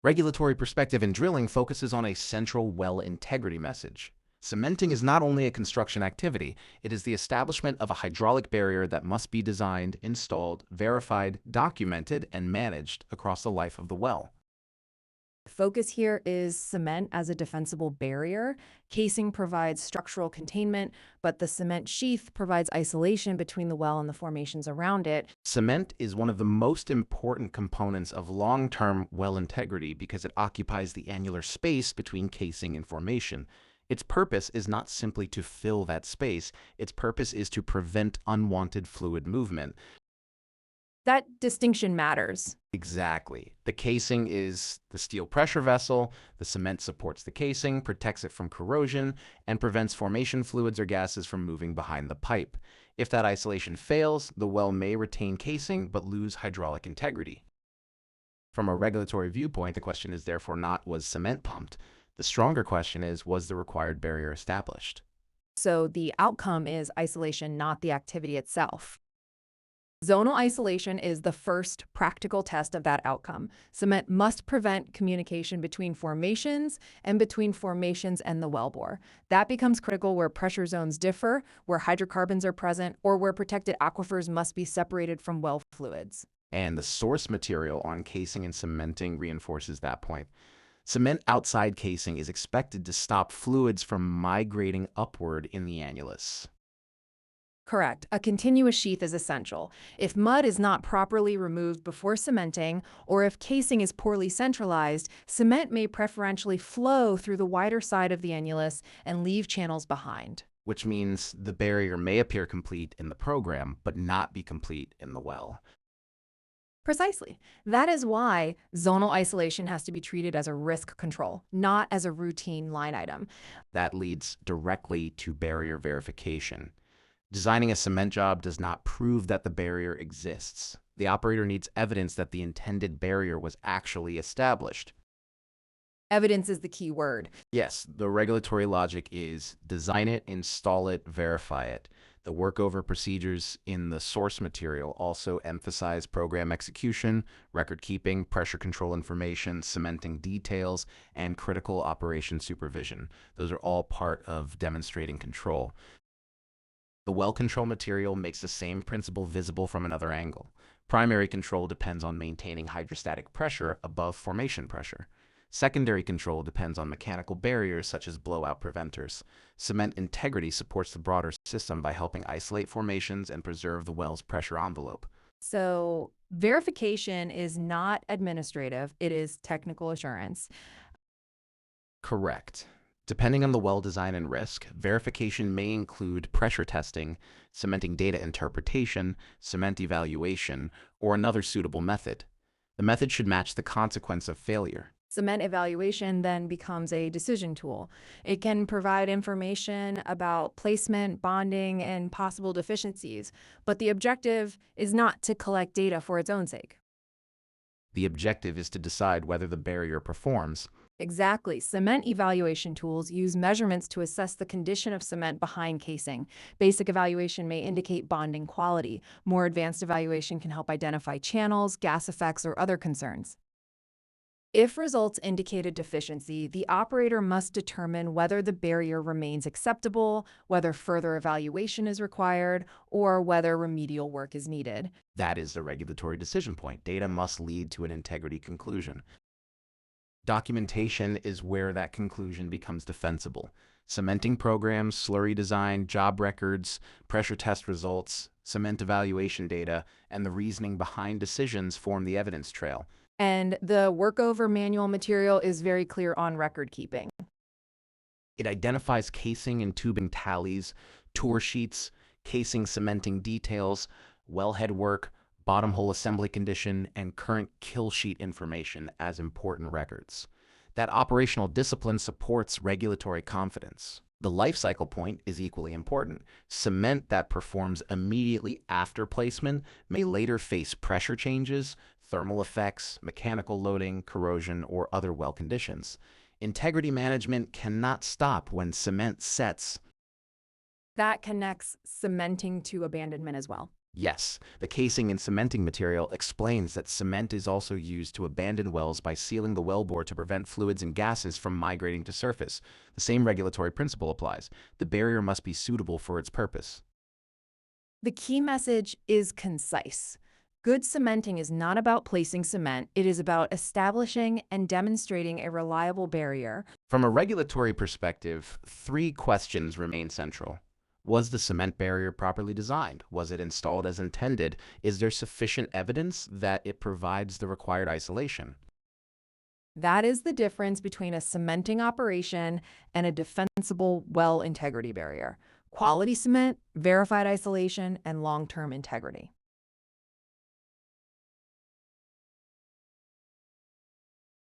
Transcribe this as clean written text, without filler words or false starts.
Regulatory perspective in drilling focuses on a central well integrity message. Cementing is not only a construction activity, it is the establishment of a hydraulic barrier that must be designed, installed, verified, documented, and managed across the life of the well. Focus here is cement as a defensible barrier. Casing provides structural containment, but the cement sheath provides isolation between the well and the formations around it. Cement is one of the most important components of long-term well integrity because it occupies the annular space between casing and formation. Its purpose is not simply to fill that space, its purpose is to prevent unwanted fluid movement. That distinction matters. Exactly. The casing is the steel pressure vessel, the cement supports the casing, protects it from corrosion, and prevents formation fluids or gases from moving behind the pipe. If that isolation fails, the well may retain casing but lose hydraulic integrity. From a regulatory viewpoint, the question is therefore not was cement pumped. The stronger question is was the required barrier established? So the outcome is isolation, not the activity itself. Zonal isolation is the first practical test of that outcome. Cement must prevent communication between formations and between formations and the wellbore. That becomes critical where pressure zones differ, where hydrocarbons are present, or where protected aquifers must be separated from well fluids. And the source material on casing and cementing reinforces that point. Cement outside casing is expected to stop fluids from migrating upward in the annulus. Correct. A continuous sheath is essential. If mud is not properly removed before cementing, or if casing is poorly centralized, cement may preferentially flow through the wider side of the annulus and leave channels behind. Which means the barrier may appear complete in the program, but not be complete in the well. Precisely. That is why zonal isolation has to be treated as a risk control, not as a routine line item. That leads directly to barrier verification. Designing a cement job does not prove that the barrier exists. The operator needs evidence that the intended barrier was actually established. Evidence is the key word. Yes, the regulatory logic is design it, install it, verify it. The workover procedures in the source material also emphasize program execution, record keeping, pressure control information, cementing details, and critical operation supervision. Those are all part of demonstrating control. The well control material makes the same principle visible from another angle. Primary control depends on maintaining hydrostatic pressure above formation pressure. Secondary control depends on mechanical barriers such as blowout preventers. Cement integrity supports the broader system by helping isolate formations and preserve the well's pressure envelope. So, verification is not administrative, it is technical assurance. Correct. Depending on the well design and risk, verification may include pressure testing, cementing data interpretation, cement evaluation, or another suitable method. The method should match the consequence of failure. Cement evaluation then becomes a decision tool. It can provide information about placement, bonding, and possible deficiencies, but the objective is not to collect data for its own sake. The objective is to decide whether the barrier performs. Exactly. Cement evaluation tools use measurements to assess the condition of cement behind casing. Basic evaluation may indicate bonding quality. More advanced evaluation can help identify channels, gas effects, or other concerns. If results indicate a deficiency, the operator must determine whether the barrier remains acceptable, whether further evaluation is required, or whether remedial work is needed. That is the regulatory decision point. Data must lead to an integrity conclusion. Documentation is where that conclusion becomes defensible. Cementing programs, slurry design, job records, pressure test results, cement evaluation data, and the reasoning behind decisions form the evidence trail. And the workover manual material is very clear on record keeping. It identifies casing and tubing tallies, tour sheets, casing cementing details, wellhead work, bottom hole assembly condition, and current kill sheet information as important records. That operational discipline supports regulatory confidence. The life cycle point is equally important. Cement that performs immediately after placement may later face pressure changes, thermal effects, mechanical loading, corrosion, or other well conditions. Integrity management cannot stop when cement sets. That connects cementing to abandonment as well. Yes, the casing in cementing material explains that cement is also used to abandon wells by sealing the wellbore to prevent fluids and gases from migrating to surface. The same regulatory principle applies. The barrier must be suitable for its purpose. The key message is concise. Good cementing is not about placing cement, it is about establishing and demonstrating a reliable barrier. From a regulatory perspective, three questions remain central. Was the cement barrier properly designed? Was it installed as intended? Is there sufficient evidence that it provides the required isolation? That is the difference between a cementing operation and a defensible well integrity barrier. Quality cement, verified isolation, and long term integrity.